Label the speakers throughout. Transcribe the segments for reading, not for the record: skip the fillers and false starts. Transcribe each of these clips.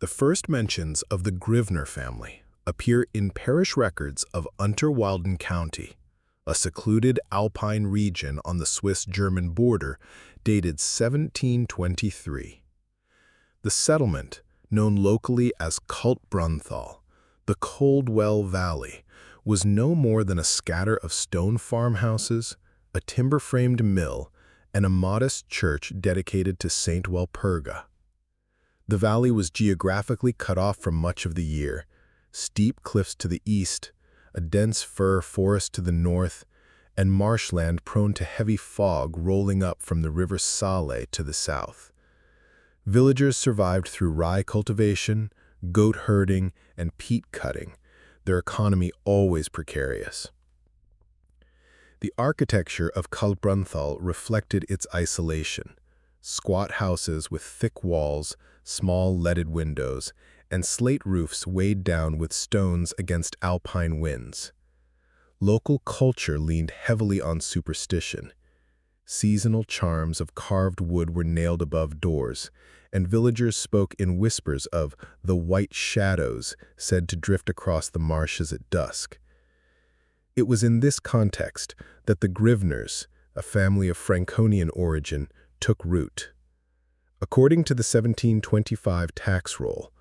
Speaker 1: The first mentions of the Grivner family appear in parish records of Unterwalden County, a secluded alpine region on the Swiss-German border dated 1723. The settlement, known locally as Kaltbrunnthal, the Coldwell Valley, was no more than a scatter of stone farmhouses, a timber-framed mill, and a modest church dedicated to Saint Walpurga. The valley was geographically cut off from much of the year, steep cliffs to the east, a dense fir forest to the north, and marshland prone to heavy fog rolling up from the river Saale to the south. Villagers survived through rye cultivation, goat herding, and peat cutting, their economy always precarious. The architecture of Kaltbrunnthal reflected its isolation: squat houses with thick walls, small leaded windows, and slate roofs weighed down with stones against alpine winds. Local culture leaned heavily on superstition. Seasonal charms of carved wood were nailed above doors, and villagers spoke in whispers of the white shadows said to drift across the marshes at dusk. It was in this context that the Grivners, a family of Franconian origin, took root. According to the 1725 tax roll,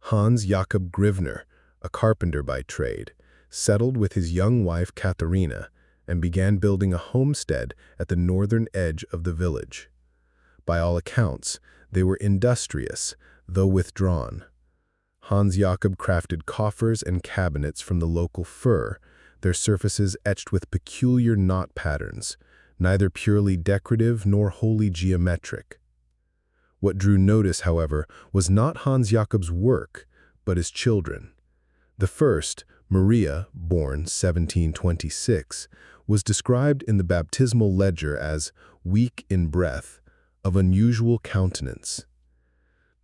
Speaker 1: Hans Jakob Grivner, a carpenter by trade, settled with his young wife Katharina and began building a homestead at the northern edge of the village. By all accounts, they were industrious, though withdrawn. Hans Jakob crafted coffers and cabinets from the local fir, their surfaces etched with peculiar knot patterns, neither purely decorative nor wholly geometric. What drew notice, however, was not Hans Jakob's work, but his children. The first, Maria, born 1726, was described in the baptismal ledger as weak in breath, of unusual countenance.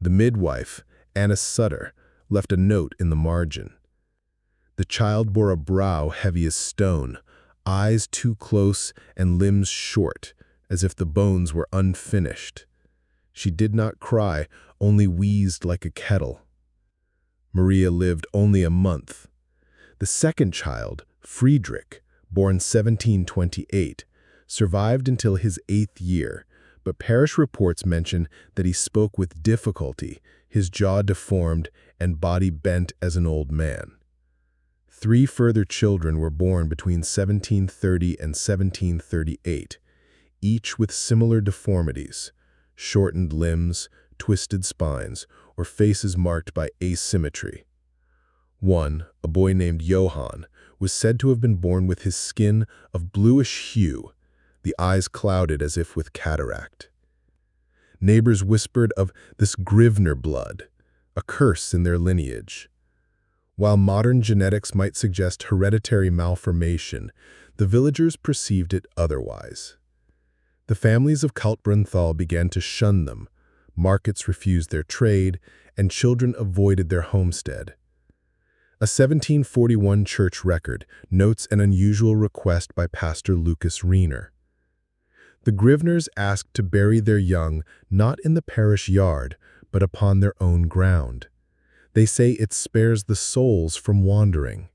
Speaker 1: The midwife, Anna Sutter, left a note in the margin. The child bore a brow heavy as stone, eyes too close and limbs short, as if the bones were unfinished. She did not cry, only wheezed like a kettle. Maria lived only a month. The second child, Friedrich, born 1728, survived until his 8th year, but parish reports mention that he spoke with difficulty, his jaw deformed and body bent as an old man. 3 further children were born between 1730 and 1738, each with similar deformities: shortened limbs, twisted spines, or faces marked by asymmetry. One, a boy named Johann, was said to have been born with his skin of bluish hue, the eyes clouded as if with cataract. Neighbors whispered of this Grivner blood, a curse in their lineage. While modern genetics might suggest hereditary malformation, the villagers perceived it otherwise. The families of Kaltbrunnthal began to shun them, markets refused their trade, and children avoided their homestead. A 1741 church record notes an unusual request by Pastor Lucas Riener. The Grivners asked to bury their young not in the parish yard, but upon their own ground. They say it spares the souls from wandering.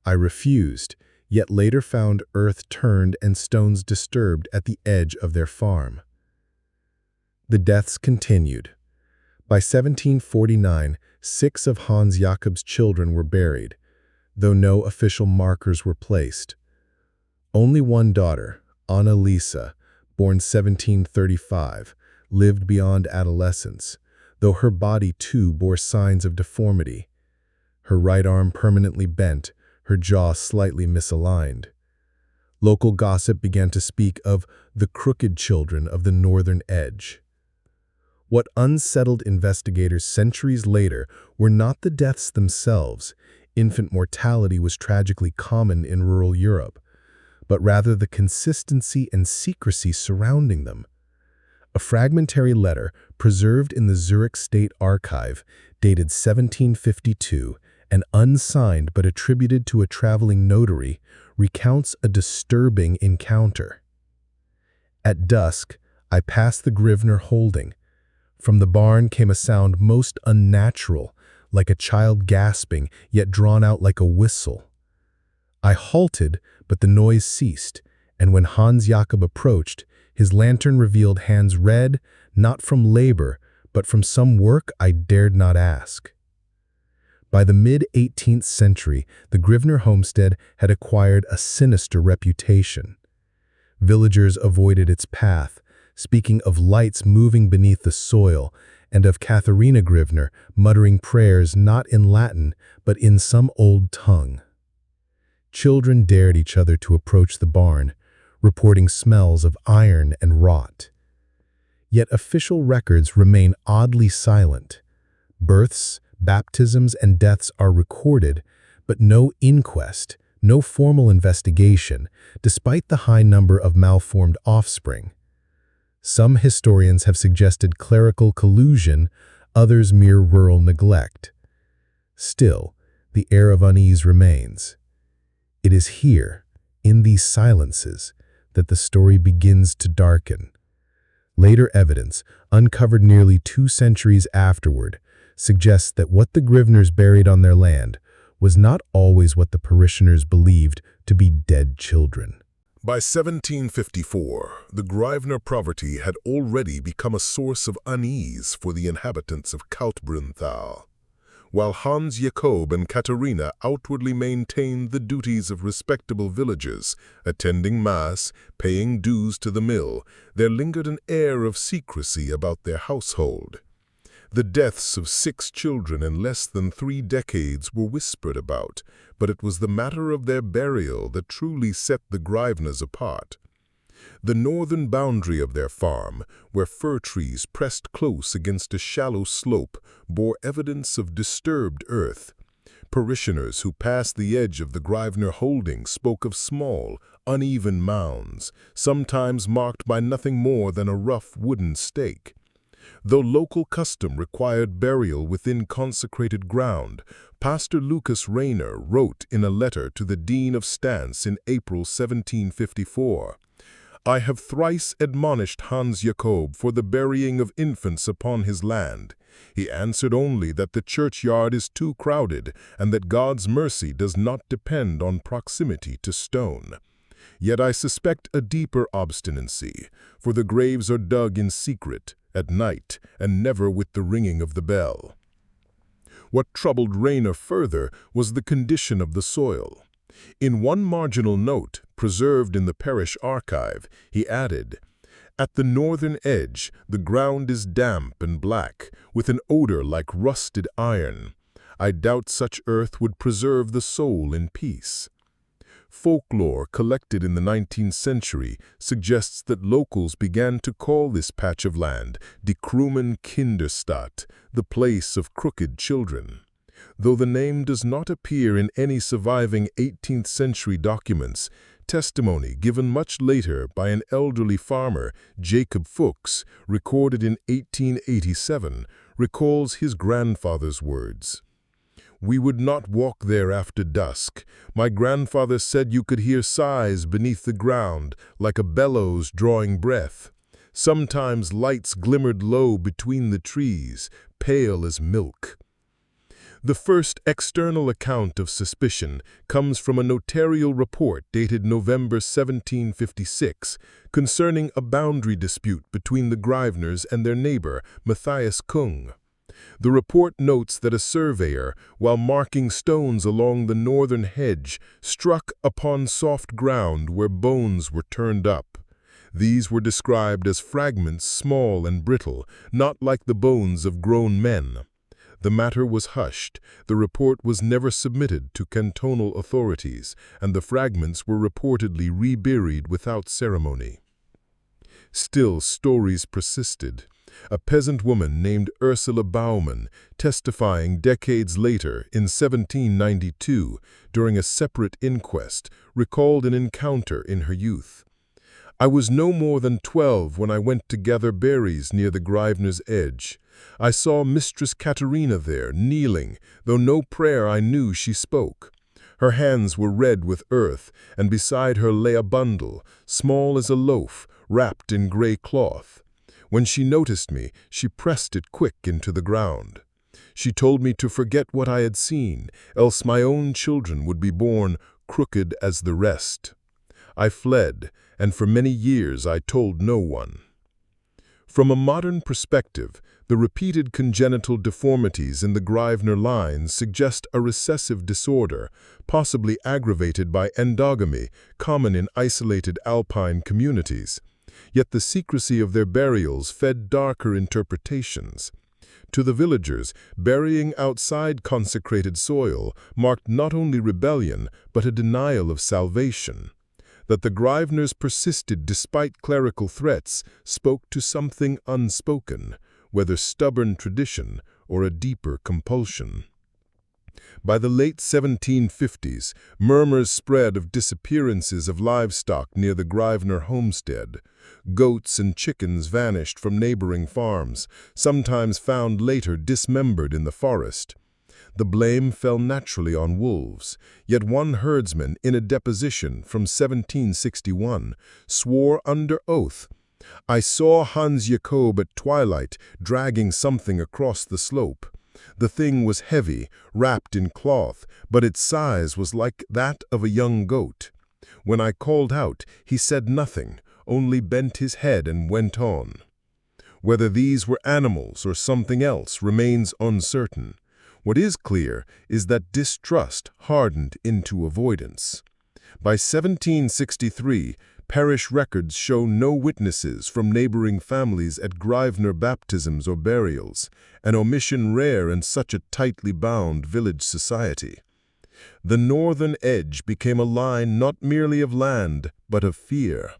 Speaker 1: I refused, yet later found earth turned and stones disturbed at the edge of their farm. The deaths continued. By 1749, 6 of Hans Jakob's children were buried, though no official markers were placed. Only one daughter, Anna Lisa, born 1735, lived beyond adolescence, though her body too bore signs of deformity. Her right arm permanently bent, her jaw slightly misaligned. Local gossip began to speak of the crooked children of the northern edge. What unsettled investigators centuries later were not the deaths themselves. Infant mortality was tragically common in rural Europe, but rather the consistency and secrecy surrounding them. A fragmentary letter preserved in the Zurich State Archive, dated 1752, and unsigned but attributed to a traveling notary, recounts a disturbing encounter. At dusk, I passed the Grivner holding. From the barn came a sound most unnatural, like a child gasping, yet drawn out like a whistle. I halted, but the noise ceased, and when Hans Jakob approached, his lantern revealed hands red, not from labor, but from some work I dared not ask. By the mid-18th century, the Grivner homestead had acquired a sinister reputation. Villagers avoided its path, speaking of lights moving beneath the soil, and of Katharina Grivner muttering prayers not in Latin, but in some old tongue. Children dared each other to approach the barn, reporting smells of iron and rot. Yet official records remain oddly silent. Births, baptisms, and deaths are recorded, but no inquest, no formal investigation, despite the high number of malformed offspring. Some historians have suggested clerical collusion, others mere rural neglect. Still, the air of unease remains. It is here, in these silences, that the story begins to darken. Later evidence, uncovered nearly 2 centuries afterward, suggests that what the Grivners buried on their land was not always what the parishioners believed to be dead children.
Speaker 2: By 1754, the Grivner poverty had already become a source of unease for the inhabitants of Kaltbrunnthal. While Hans Jakob and Katharina outwardly maintained the duties of respectable villagers, attending Mass, paying dues to the mill, there lingered an air of secrecy about their household. The deaths of 6 children in less than 3 decades were whispered about, but it was the matter of their burial that truly set the Grivners apart. The northern boundary of their farm, where fir trees pressed close against a shallow slope, bore evidence of disturbed earth. Parishioners who passed the edge of the Grivner holding spoke of small, uneven mounds, sometimes marked by nothing more than a rough wooden stake. Though local custom required burial within consecrated ground, Pastor Lucas Rayner wrote in a letter to the Dean of Stance in April 1754, "I have thrice admonished Hans Jakob for the burying of infants upon his land. He answered only that the churchyard is too crowded, and that God's mercy does not depend on proximity to stone. Yet I suspect a deeper obstinacy, for the graves are dug in secret, at night, and never with the ringing of the bell." What troubled Rayner further was the condition of the soil. In one marginal note, preserved in the parish archive, he added, "At the northern edge, the ground is damp and black, with an odor like rusted iron. I doubt such earth would preserve the soul in peace." Folklore collected in the 19th century suggests that locals began to call this patch of land Die krummen Kinderstadt, the place of crooked children. Though the name does not appear in any surviving 18th century documents, testimony given much later by an elderly farmer, Jacob Fuchs, recorded in 1887, recalls his grandfather's words. "We would not walk there after dusk. My grandfather said you could hear sighs beneath the ground, like a bellows drawing breath. Sometimes lights glimmered low between the trees, pale as milk." The first external account of suspicion comes from a notarial report dated November 1756 concerning a boundary dispute between the Grivners and their neighbor, Matthias Kung. The report notes that a surveyor, while marking stones along the northern hedge, struck upon soft ground where bones were turned up. These were described as fragments small and brittle, not like the bones of grown men. The matter was hushed, the report was never submitted to cantonal authorities, and the fragments were reportedly reburied without ceremony. Still, stories persisted. A peasant woman named Ursula Baumann, testifying decades later in 1792 during a separate inquest, recalled an encounter in her youth. "I was no more than 12 when I went to gather berries near the Grivner's edge. I saw Mistress Katharina there, kneeling, though no prayer I knew she spoke. Her hands were red with earth, and beside her lay a bundle, small as a loaf, wrapped in gray cloth. When she noticed me, she pressed it quick into the ground. She told me to forget what I had seen, else my own children would be born crooked as the rest. I fled, and for many years I told no one. From a modern perspective, the repeated congenital deformities in the Grivner line suggest a recessive disorder, possibly aggravated by endogamy, common in isolated alpine communities. Yet the secrecy of their burials fed darker interpretations. To the villagers, burying outside consecrated soil marked not only rebellion, but a denial of salvation. That the Grivners persisted despite clerical threats spoke to something unspoken, whether stubborn tradition or a deeper compulsion. By the late 1750s, murmurs spread of disappearances of livestock near the Grivner homestead. Goats and chickens vanished from neighboring farms, sometimes found later dismembered in the forest. The blame fell naturally on wolves, yet one herdsman in a deposition from 1761 swore under oath, "I saw Hans Jakob at twilight dragging something across the slope. The thing was heavy, wrapped in cloth, but its size was like that of a young goat. When I called out, he said nothing, only bent his head and went on." Whether these were animals or something else remains uncertain. What is clear is that distrust hardened into avoidance. By 1763, parish records show no witnesses from neighboring families at Grivner baptisms or burials, an omission rare in such a tightly bound village society. The northern edge became a line not merely of land, but of fear.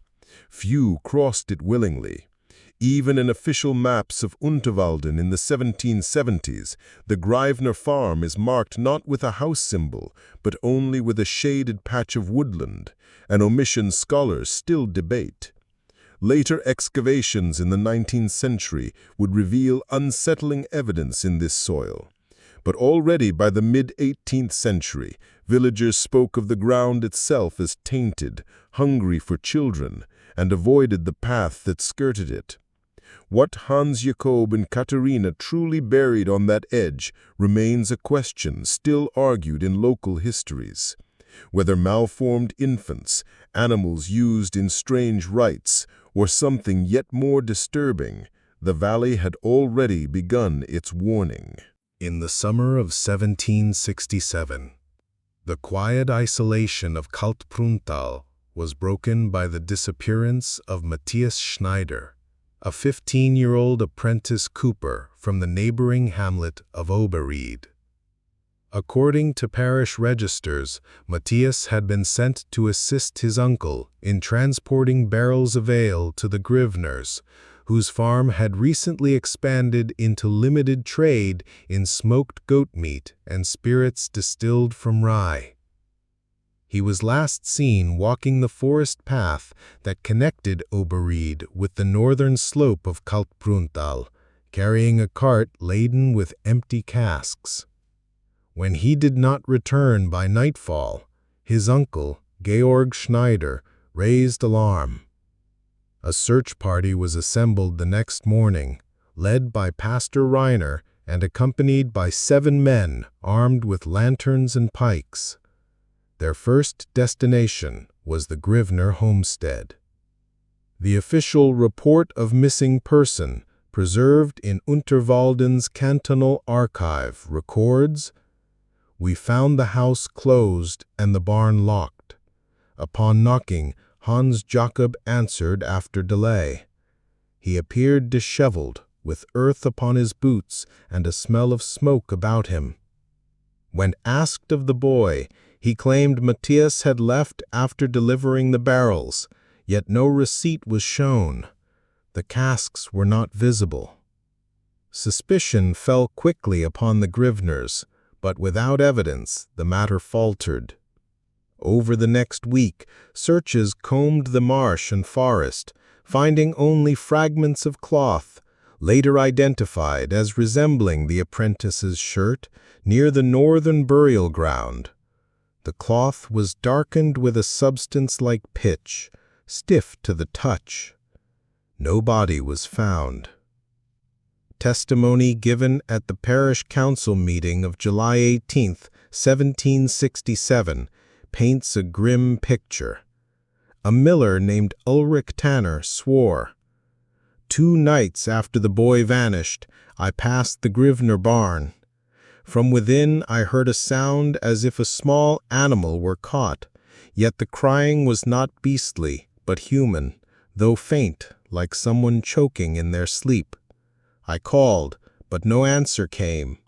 Speaker 2: Few crossed it willingly. Even in official maps of Unterwalden in the 1770s, the Grivner farm is marked not with a house symbol, but only with a shaded patch of woodland, an omission scholars still debate. Later excavations in the 19th century would reveal unsettling evidence in this soil. But already by the mid-18th century, villagers spoke of the ground itself as tainted, hungry for children, and avoided the path that skirted it. What Hans Jakob and Katharina truly buried on that edge remains a question still argued in local histories. Whether malformed infants, animals used in strange rites, or something yet more disturbing, the valley had already begun its warning.
Speaker 1: In the summer of 1767, the quiet isolation of Kaltbrunnthal was broken by the disappearance of Matthias Schneider, a 15-year-old apprentice cooper from the neighboring hamlet of Oberried. According to parish registers, Matthias had been sent to assist his uncle in transporting barrels of ale to the Grivners, whose farm had recently expanded into limited trade in smoked goat meat and spirits distilled from rye. He was last seen walking the forest path that connected Oberried with the northern slope of Kaltbrunnthal, carrying a cart laden with empty casks. When he did not return by nightfall, his uncle, Georg Schneider, raised alarm. A search party was assembled the next morning, led by Pastor Reiner and accompanied by 7 men armed with lanterns and pikes. Their first destination was the Grivner homestead. The official report of missing person, preserved in Unterwalden's cantonal archive, records, "We found the house closed and the barn locked. Upon knocking, Hans Jakob answered after delay. He appeared disheveled, with earth upon his boots and a smell of smoke about him. When asked of the boy, he claimed Matthias had left after delivering the barrels, yet no receipt was shown. The casks were not visible." Suspicion fell quickly upon the Grivners, but without evidence, the matter faltered. Over the next week, searches combed the marsh and forest, finding only fragments of cloth, later identified as resembling the apprentice's shirt, near the northern burial ground. The cloth was darkened with a substance like pitch, stiff to the touch. No body was found. Testimony given at the parish council meeting of July 18, 1767, paints a grim picture. A miller named Ulrich Tanner swore, "2 nights after the boy vanished, I passed the Grivner barn. From within I heard a sound as if a small animal were caught, yet the crying was not beastly, but human, though faint, like someone choking in their sleep. I called, but no answer came.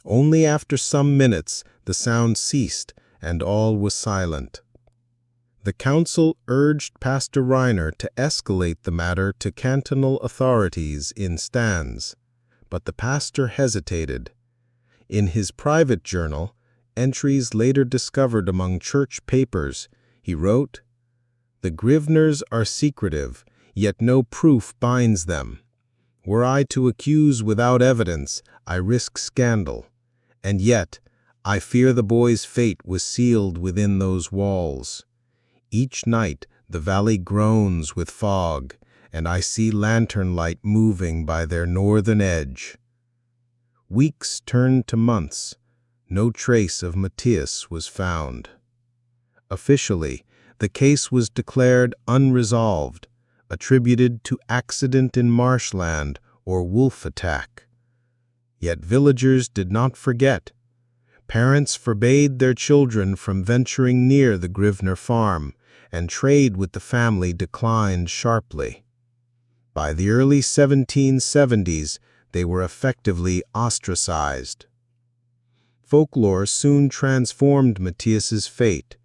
Speaker 1: Only after some minutes the sound ceased, and all was silent." The council urged Pastor Grivner to escalate the matter to cantonal authorities in Stans, but the pastor hesitated. In his private journal, entries later discovered among church papers, he wrote, "The Grivners are secretive, yet no proof binds them. Were I to accuse without evidence, I risk scandal. And yet, I fear the boy's fate was sealed within those walls. Each night the valley groans with fog, and I see lantern light moving by their northern edge." Weeks turned to months. No trace of Matthias was found. Officially, the case was declared unresolved, attributed to accident in marshland or wolf attack. Yet villagers did not forget. Parents forbade their children from venturing near the Grivner farm, and trade with the family declined sharply. By the early 1770s, they were effectively ostracized. Folklore soon transformed Matthias's fate.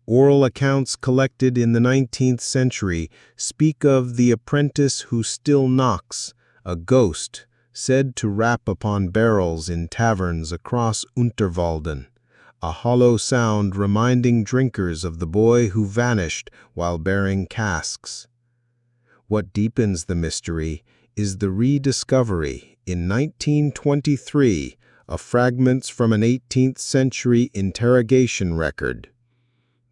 Speaker 1: Oral accounts collected in the 19th century speak of the apprentice who still knocks, a ghost said to rap upon barrels in taverns across Unterwalden, a hollow sound reminding drinkers of the boy who vanished while bearing casks. What deepens the mystery is the rediscovery in 1923 of fragments from an 18th century interrogation record.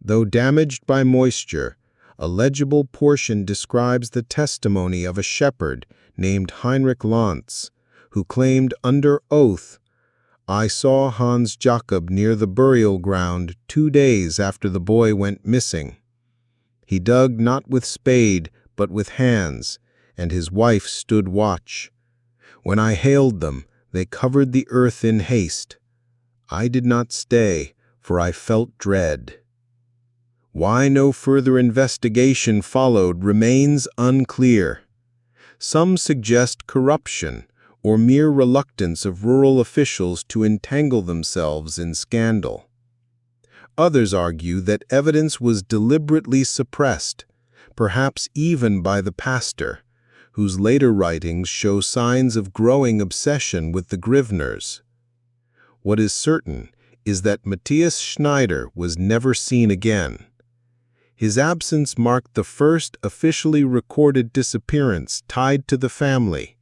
Speaker 1: Though damaged by moisture, a legible portion describes the testimony of a shepherd named Heinrich Lantz, who claimed under oath, "I saw Hans Jakob near the burial ground 2 days after the boy went missing. He dug not with spade, but with hands, and his wife stood watch. When I hailed them, they covered the earth in haste. I did not stay, for I felt dread." Why no further investigation followed remains unclear. Some suggest corruption or mere reluctance of rural officials to entangle themselves in scandal. Others argue that evidence was deliberately suppressed, perhaps even by the pastor, whose later writings show signs of growing obsession with the Grivners. What is certain is that Matthias Schneider was never seen again. His absence marked the first officially recorded disappearance tied to the family,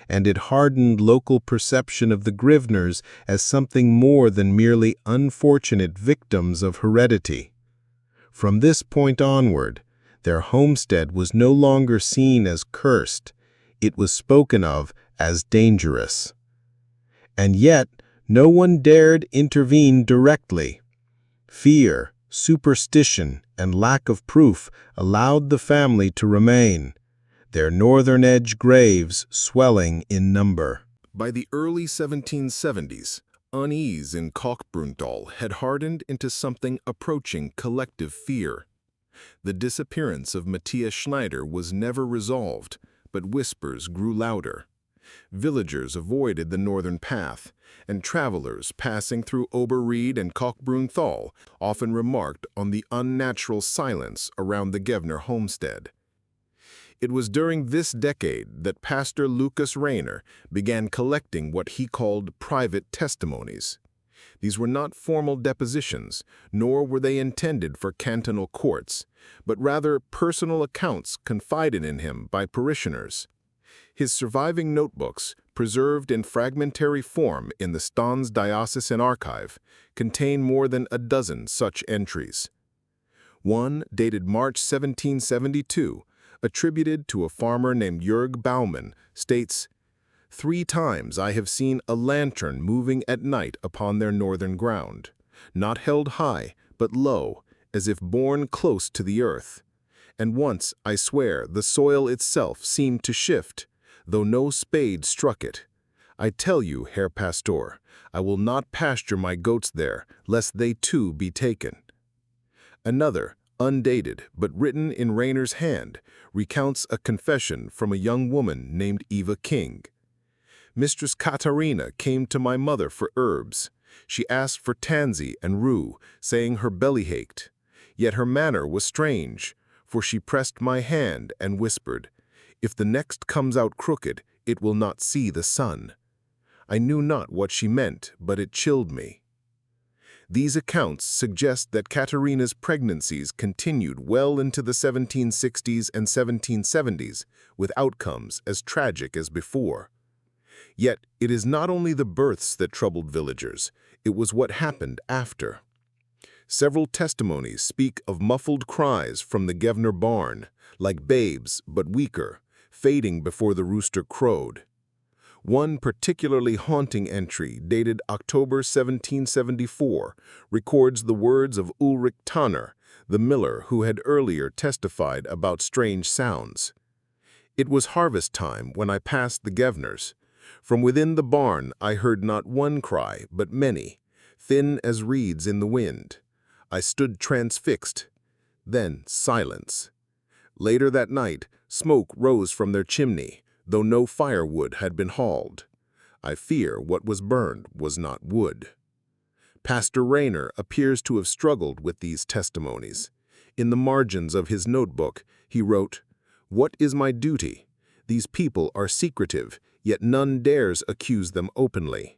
Speaker 1: and it hardened local perception of the Grivners as something more than merely unfortunate victims of heredity. From this point onward, their homestead was no longer seen as cursed, it was spoken of as dangerous. And yet, no one dared intervene directly. Fear, superstition, and lack of proof allowed the family to remain, their northern edge graves swelling in number.
Speaker 2: By the early 1770s, unease in Kaltbrunnthal had hardened into something approaching collective fear. The disappearance of Matthias Schneider was never resolved, but whispers grew louder. Villagers avoided the northern path, and travelers passing through Oberried and Kaltbrunnthal often remarked on the unnatural silence around the Grivner homestead. It was during this decade that Pastor Lucas Rayner began collecting what he called private testimonies. These were not formal depositions, nor were they intended for cantonal courts, but rather personal accounts confided in him by parishioners. His surviving notebooks, preserved in fragmentary form in the Stans Diocesan Archive, contain more than a dozen such entries. One, dated March 1772,
Speaker 1: attributed to a farmer named Jörg Baumann, states, "3 times I have seen a lantern moving at night upon their northern ground, not held high, but low, as if borne close to the earth. And once, I swear, the soil itself seemed to shift, though no spade struck it. I tell you, Herr Pastor, I will not pasture my goats there, lest they too be taken." Another, undated but written in Rayner's hand, recounts a confession from a young woman named Eva King. "Mistress Katharina came to my mother for herbs. She asked for tansy and rue, saying her belly ached. Yet her manner was strange, for she pressed my hand and whispered, 'If the next comes out crooked, it will not see the sun.' I knew not what she meant, but it chilled me." These accounts suggest that Katharina's pregnancies continued well into the 1760s and 1770s, with outcomes as tragic as before. Yet it is not only the births that troubled villagers, it was what happened after. Several testimonies speak of muffled cries from the Grivner barn, like babes but weaker, fading before the rooster crowed. One particularly haunting entry, dated October 1774, records the words of Ulrich Tanner, the miller who had earlier testified about strange sounds. "It was harvest time when I passed the Grivners. From within the barn I heard not one cry, but many, thin as reeds in the wind. I stood transfixed. Then silence. Later that night, smoke rose from their chimney, though no firewood had been hauled. I fear what was burned was not wood." Pastor Rayner appears to have struggled with these testimonies. In the margins of his notebook, he wrote, "What is my duty? These people are secretive, yet none dares accuse them openly.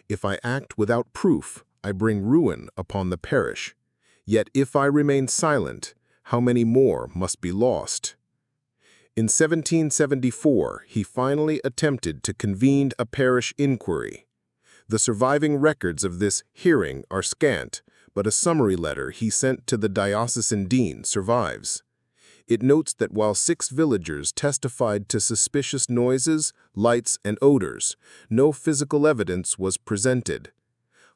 Speaker 1: If I act without proof, I bring ruin upon the parish. Yet if I remain silent, how many more must be lost?" In 1774, he finally attempted to convene a parish inquiry. The surviving records of this hearing are scant, but a summary letter he sent to the diocesan dean survives. It notes that while 6 villagers testified to suspicious noises, lights, and odors, no physical evidence was presented.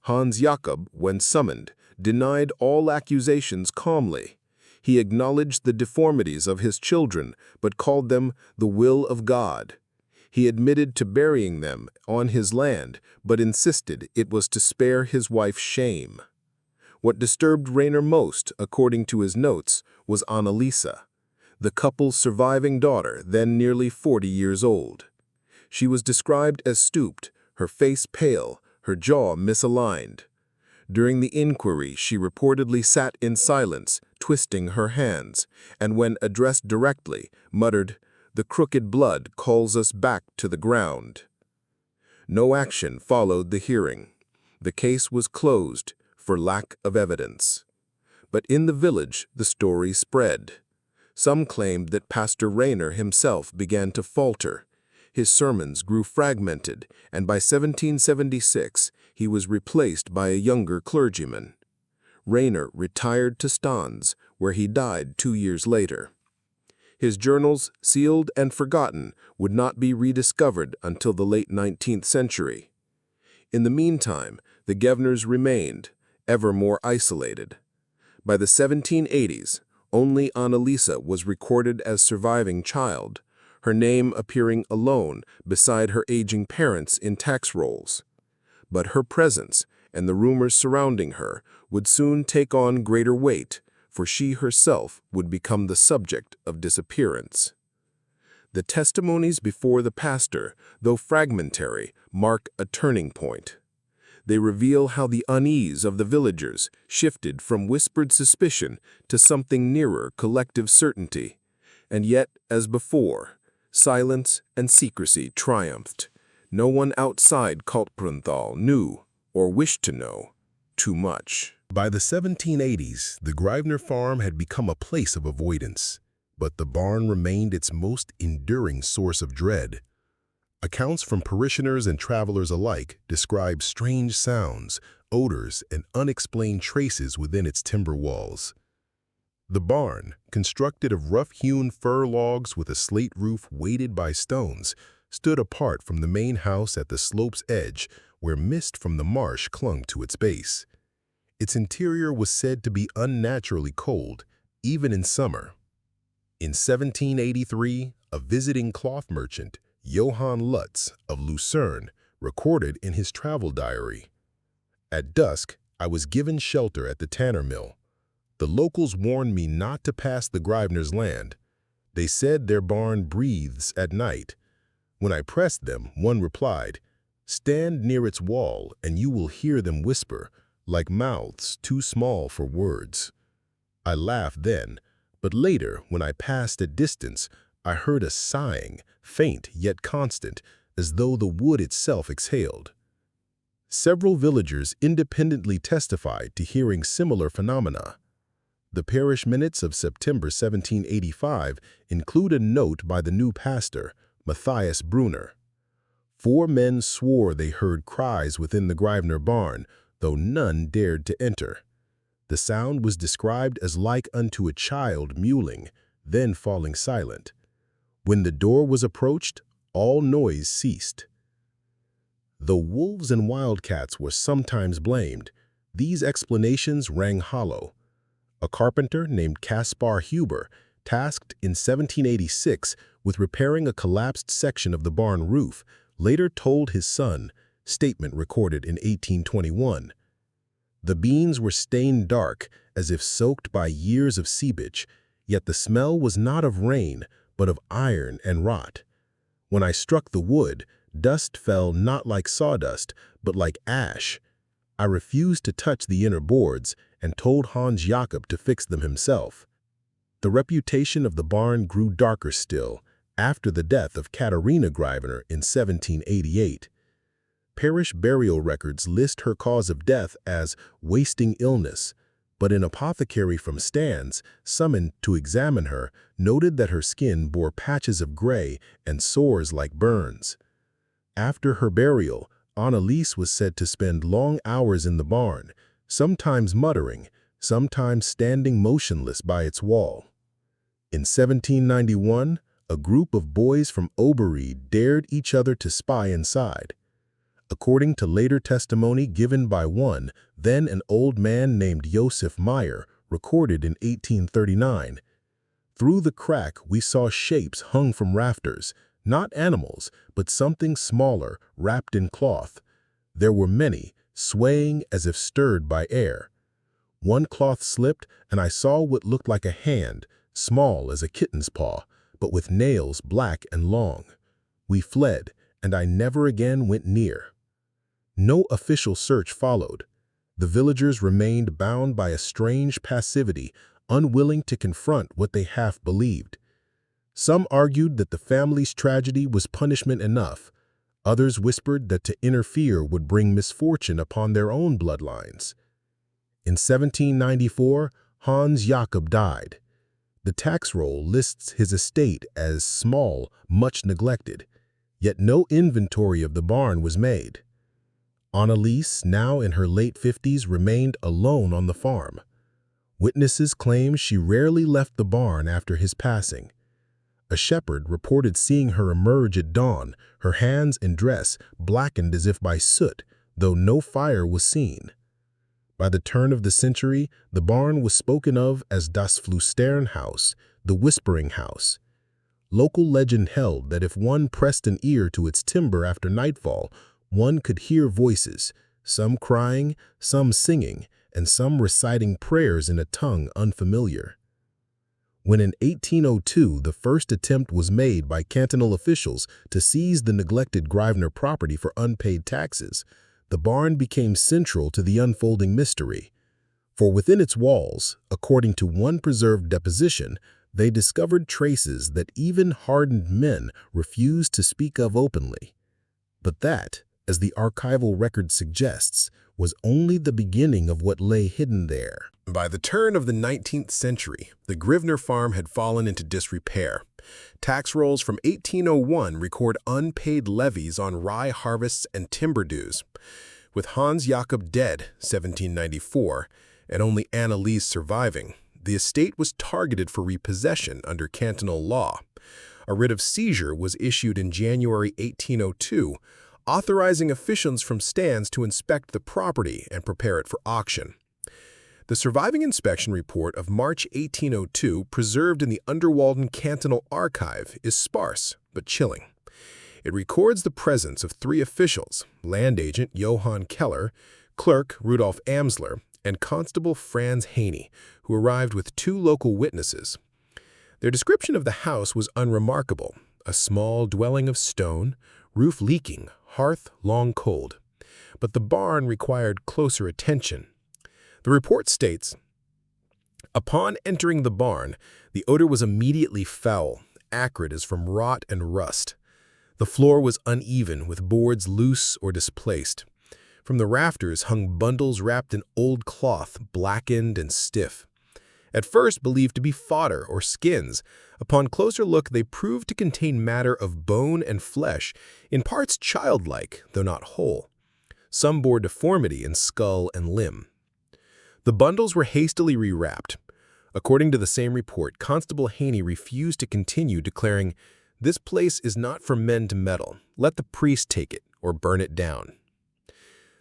Speaker 1: Hans Jakob, when summoned, denied all accusations calmly. He acknowledged the deformities of his children, but called them the will of God. He admitted to burying them on his land, but insisted it was to spare his wife shame. What disturbed Rayner most, according to his notes, was Annalisa, the couple's surviving daughter, then nearly 40 years old. She was described as stooped, her face pale, her jaw misaligned. During the inquiry, she reportedly sat in silence, twisting her hands, and when addressed directly, muttered, "The crooked blood calls us back to the ground." No action followed the hearing. The case was closed for lack of evidence. But in the village, the story spread. Some claimed that Pastor Rayner himself began to falter. His sermons grew fragmented, and by 1776, he was replaced by a younger clergyman. Rayner retired to Stans, where he died 2 years later. His journals, sealed and forgotten, would not be rediscovered until the late 19th century. In the meantime, the Grivners remained, ever more isolated. By the 1780s, only Annalisa was recorded as surviving child, her name appearing alone beside her aging parents in tax rolls. But her presence and the rumors surrounding her would soon take on greater weight, for she herself would become the subject of disappearance. The testimonies before the pastor, though fragmentary, mark a turning point. They reveal how the unease of the villagers shifted from whispered suspicion to something nearer collective certainty. And yet, as before, silence and secrecy triumphed. No one outside Kaltbrunnthal knew, or wished to know, too much.
Speaker 2: By the 1780s, the Grivner farm had become a place of avoidance, but the barn remained its most enduring source of dread. Accounts from parishioners and travelers alike describe strange sounds, odors, and unexplained traces within its timber walls. The barn, constructed of rough-hewn fir logs with a slate roof weighted by stones, stood apart from the main house at the slope's edge where mist from the marsh clung to its base. Its interior was said to be unnaturally cold, even in summer. In 1783, a visiting cloth merchant, Johann Lutz of Lucerne, recorded in his travel diary, "At dusk, I was given shelter at the tanner mill. The locals warned me not to pass the Grivners' land. They said their barn breathes at night. When I pressed them, one replied, 'Stand near its wall and you will hear them whisper, like mouths too small for words.' I laughed then, but later, when I passed at distance, I heard a sighing, faint yet constant, as though the wood itself exhaled." Several villagers independently testified to hearing similar phenomena. The parish minutes of September 1785 include a note by the new pastor, Matthias Brunner. 4 men swore they heard cries within the Grivner barn, though none dared to enter. The sound was described as like unto a child mewling, then falling silent. When the door was approached, all noise ceased. Though wolves and wildcats were sometimes blamed, these explanations rang hollow. A carpenter named Caspar Huber, tasked in 1786 with repairing a collapsed section of the barn roof, later told his son, statement recorded in 1821, "The beams were stained dark, as if soaked by years of seepage, yet the smell was not of rain, but of iron and rot. When I struck the wood, dust fell not like sawdust, but like ash. I refused to touch the inner boards and told Hans Jakob to fix them himself." The reputation of the barn grew darker still after the death of Katharina Grivner in 1788. Parish burial records list her cause of death as wasting illness, but an apothecary from Stans, summoned to examine her, noted that her skin bore patches of gray and sores like burns. After her burial, Anneliese was said to spend long hours in the barn, sometimes muttering, sometimes standing motionless by its wall. In 1791, a group of boys from Obery dared each other to spy inside. According to later testimony given by one, then an old man named Josef Meyer, recorded in 1839, "Through the crack we saw shapes hung from rafters, not animals, but something smaller, wrapped in cloth. There were many, swaying as if stirred by air. One cloth slipped, and I saw what looked like a hand, small as a kitten's paw, but with nails black and long. We fled, and I never again went near." No official search followed. The villagers remained bound by a strange passivity, unwilling to confront what they half believed. Some argued that the family's tragedy was punishment enough. Others whispered that to interfere would bring misfortune upon their own bloodlines. In 1794, Hans Jakob died. The tax roll lists his estate as small, much neglected, yet no inventory of the barn was made. Anneliese, now in her late 50s, remained alone on the farm. Witnesses claim she rarely left the barn after his passing. A shepherd reported seeing her emerge at dawn, her hands and dress blackened as if by soot, though no fire was seen. By the turn of the century, the barn was spoken of as das Flüsternhaus, the whispering house. Local legend held that if one pressed an ear to its timber after nightfall, one could hear voices, some crying, some singing, and some reciting prayers in a tongue unfamiliar. When in 1802 the first attempt was made by cantonal officials to seize the neglected Grivner property for unpaid taxes, the barn became central to the unfolding mystery. For within its walls, according to one preserved deposition, they discovered traces that even hardened men refused to speak of openly. But that, as the archival record suggests, was only the beginning of what lay hidden there.
Speaker 1: By the turn of the 19th century, the Grivner farm had fallen into disrepair. Tax rolls from 1801 record unpaid levies on rye harvests and timber dues. With Hans Jakob dead, 1794, and only Anneliese surviving, the estate was targeted for repossession under cantonal law. A writ of seizure was issued in January 1802, authorizing officials from Stans to inspect the property and prepare it for auction. The surviving inspection report of March 1802, preserved in the Unterwalden Cantonal Archive, is sparse but chilling. It records the presence of 3 officials, land agent Johann Keller, clerk Rudolf Amsler, and Constable Franz Haney, who arrived with 2 local witnesses. Their description of the house was unremarkable: a small dwelling of stone, roof leaking, hearth long cold. But the barn required closer attention. The report states, "Upon entering the barn, the odor was immediately foul, acrid as from rot and rust. The floor was uneven, with boards loose or displaced. From the rafters hung bundles wrapped in old cloth, blackened and stiff. At first believed to be fodder or skins, upon closer look they proved to contain matter of bone and flesh, in parts childlike, though not whole. Some bore deformity in skull and limb." The bundles were hastily rewrapped. According to the same report, Constable Haney refused to continue, declaring, "This place is not for men to meddle. Let the priest take it or burn it down."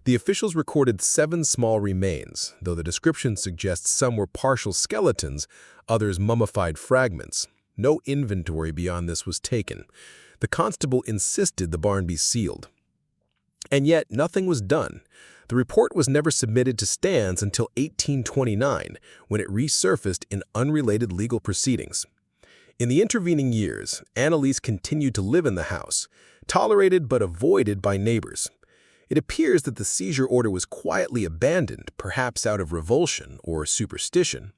Speaker 1: The officials recorded 7 small remains, though the description suggests some were partial skeletons, others mummified fragments. No inventory beyond this was taken. The constable insisted the barn be sealed. And yet nothing was done. The report was never submitted to Stans until 1829, when it resurfaced in unrelated legal proceedings. In the intervening years, Anneliese continued to live in the house, tolerated but avoided by neighbors. It appears that the seizure order was quietly abandoned, perhaps out of revulsion or superstition.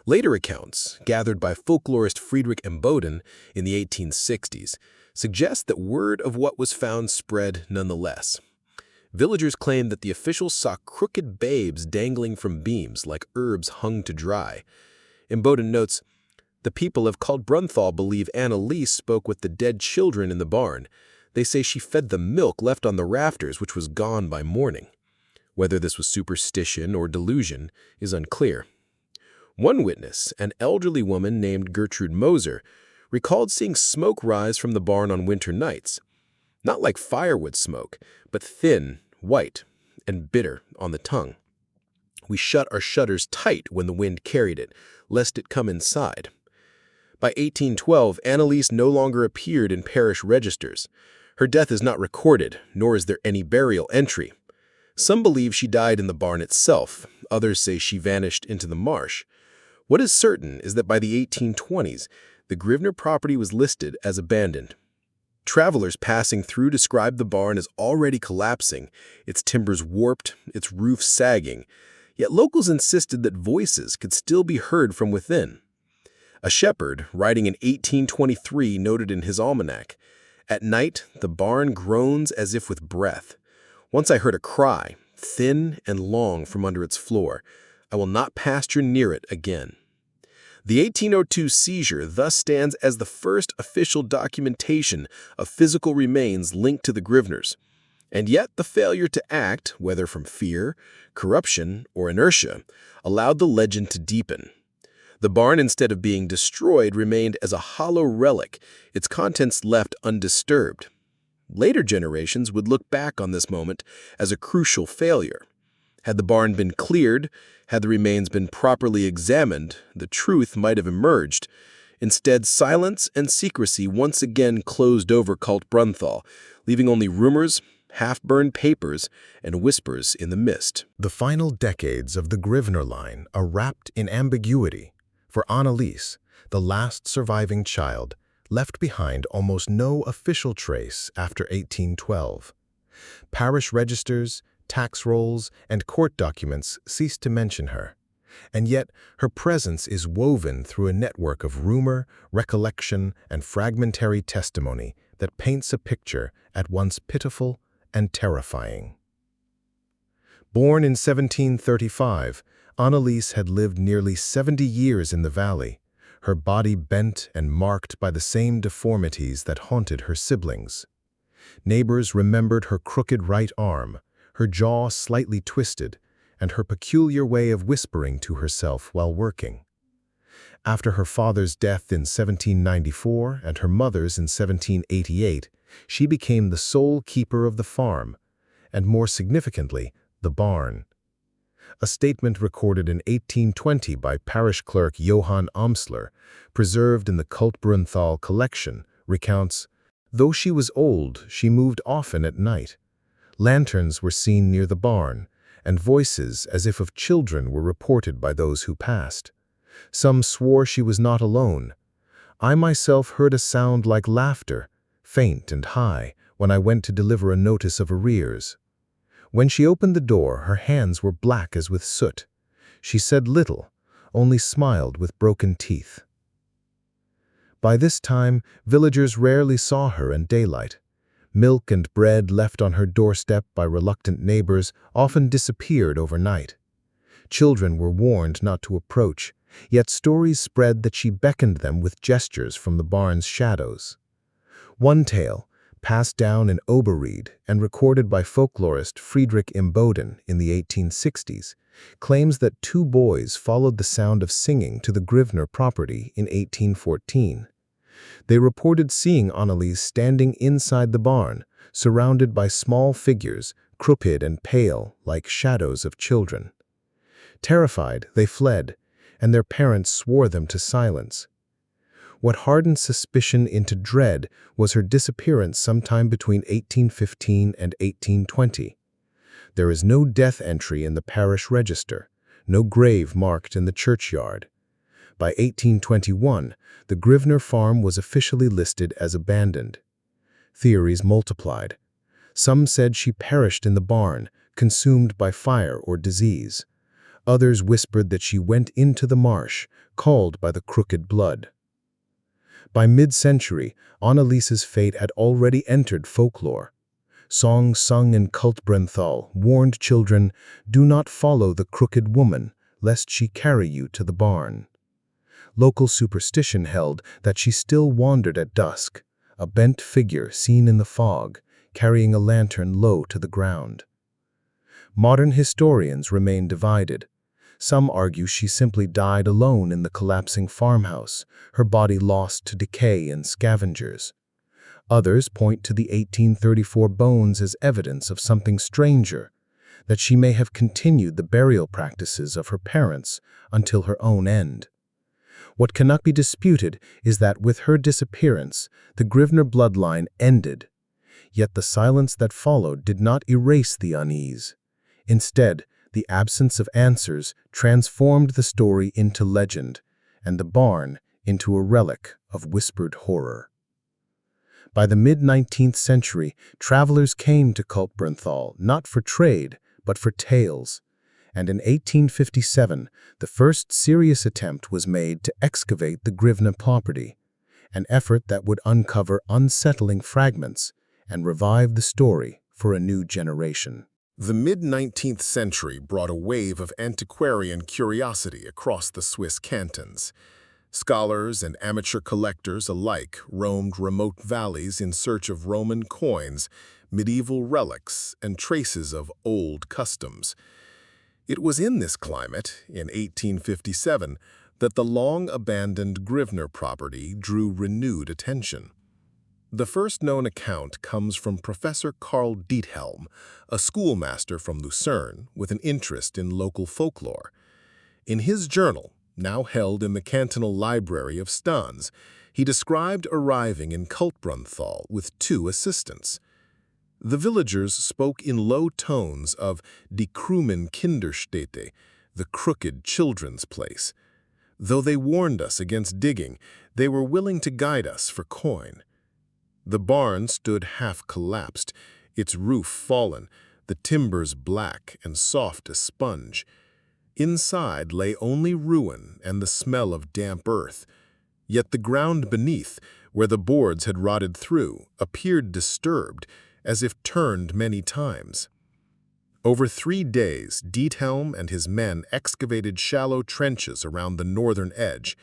Speaker 1: Later accounts, gathered by folklorist Friedrich Emboden in the 1860s, suggest that word of what was found spread nonetheless. Villagers claimed that the officials saw crooked babes dangling from beams like herbs hung to dry. Emboden notes, "The people of Kaltbrunnthal believe Anneliese spoke with the dead children in the barn. They say she fed them milk left on the rafters, which was gone by morning." Whether this was superstition or delusion is unclear. One witness, an elderly woman named Gertrude Moser, recalled seeing smoke rise from the barn on winter nights. Not like firewood smoke, but thin, white, and bitter on the tongue. "We shut our shutters tight when the wind carried it, lest it come inside." By 1812, Anneliese no longer appeared in parish registers. Her death is not recorded, nor is there any burial entry. Some believe she died in the barn itself. Others say she vanished into the marsh. What is certain is that by the 1820s, the Grivner property was listed as abandoned. Travelers passing through described the barn as already collapsing, its timbers warped, its roof sagging, yet locals insisted that voices could still be heard from within. A shepherd, writing in 1823, noted in his almanac, "At night the barn groans as if with breath. Once I heard a cry, thin and long, from under its floor. I will not pasture near it again." The 1802 seizure thus stands as the first official documentation of physical remains linked to the Grivners. And yet the failure to act, whether from fear, corruption, or inertia, allowed the legend to deepen. The barn, instead of being destroyed, remained as a hollow relic, its contents left undisturbed. Later generations would look back on this moment as a crucial failure. Had the barn been cleared, had the remains been properly examined, the truth might have emerged. Instead, silence and secrecy once again closed over Kaltbrunnthal, leaving only rumors, half-burned papers, and whispers in the mist.
Speaker 2: The final decades of the Grivner line are wrapped in ambiguity. For Anneliese, the last surviving child, left behind almost no official trace after 1812. Parish registers, tax rolls, and court documents cease to mention her. And yet, her presence is woven through a network of rumor, recollection, and fragmentary testimony that paints a picture at once pitiful and terrifying. Born in 1735, Anneliese had lived nearly 70 years in the valley, her body bent and marked by the same deformities that haunted her siblings. Neighbors remembered her crooked right arm, her jaw slightly twisted, and her peculiar way of whispering to herself while working.
Speaker 1: After her father's death in 1794 and her mother's in 1788, she became the sole keeper of the farm, and more significantly, the barn. A statement recorded in 1820 by parish clerk Johann Amsler, preserved in the Kaltbrunnthal collection, recounts, "Though she was old, she moved often at night. Lanterns were seen near the barn, and voices as if of children were reported by those who passed. Some swore she was not alone. I myself heard a sound like laughter, faint and high, when I went to deliver a notice of arrears. When she opened the door, her hands were black as with soot. She said little, only smiled with broken teeth." By this time, villagers rarely saw her in daylight. Milk and bread left on her doorstep by reluctant neighbors often disappeared overnight. Children were warned not to approach, yet stories spread that she beckoned them with gestures from the barn's shadows. One tale, passed down in Oberried and recorded by folklorist Friedrich Imboden in the 1860s, claims that two boys followed the sound of singing to the Grivner property in 1814. They reported seeing Anneliese standing inside the barn, surrounded by small figures, crooked and pale, like shadows of children. Terrified, they fled, and their parents swore them to silence. What hardened suspicion into dread was her disappearance sometime between 1815 and 1820. There is no death entry in the parish register, no grave marked in the churchyard. By 1821, the Grivner farm was officially listed as abandoned. Theories multiplied. Some said she perished in the barn, consumed by fire or disease. Others whispered that she went into the marsh, called by the crooked blood. By mid-century, Anneliese's fate had already entered folklore. Songs sung in Kaltbrunnthal warned children, "Do not follow the crooked woman, lest she carry you to the barn." Local superstition held that she still wandered at dusk, a bent figure seen in the fog, carrying a lantern low to the ground. Modern historians remain divided. Some argue she simply died alone in the collapsing farmhouse, her body lost to decay and scavengers. Others point to the 1834 bones as evidence of something stranger, that she may have continued the burial practices of her parents until her own end. What cannot be disputed is that with her disappearance, the Grivner bloodline ended. Yet the silence that followed did not erase the unease. Instead, the absence of answers transformed the story into legend, and the barn into a relic of whispered horror. By the mid-19th century, travelers came to Kaltbrunnthal not for trade, but for tales. And in 1857, the first serious attempt was made to excavate the Grivner property, an effort that would uncover unsettling fragments and revive the story for a new generation.
Speaker 2: The mid-19th century brought a wave of antiquarian curiosity across the Swiss cantons. Scholars and amateur collectors alike roamed remote valleys in search of Roman coins, medieval relics, and traces of old customs. It was in this climate, in 1857, that the long-abandoned Grivner property drew renewed attention. The first known account comes from Professor Karl Diethelm, a schoolmaster from Lucerne with an interest in local folklore. In his journal, now held in the cantonal library of Stans, he described arriving in Kaltbrunnthal with two assistants. The villagers spoke in low tones of die krummen Kinderstätte, the crooked children's place. Though they warned us against digging, they were willing to guide us for coin. The barn stood half-collapsed, its roof fallen, the timbers black and soft as sponge. Inside lay only ruin and the smell of damp earth. Yet the ground beneath, where the boards had rotted through, appeared disturbed, as if turned many times. Over 3 days, Diethelm and his men excavated shallow trenches around the northern edge.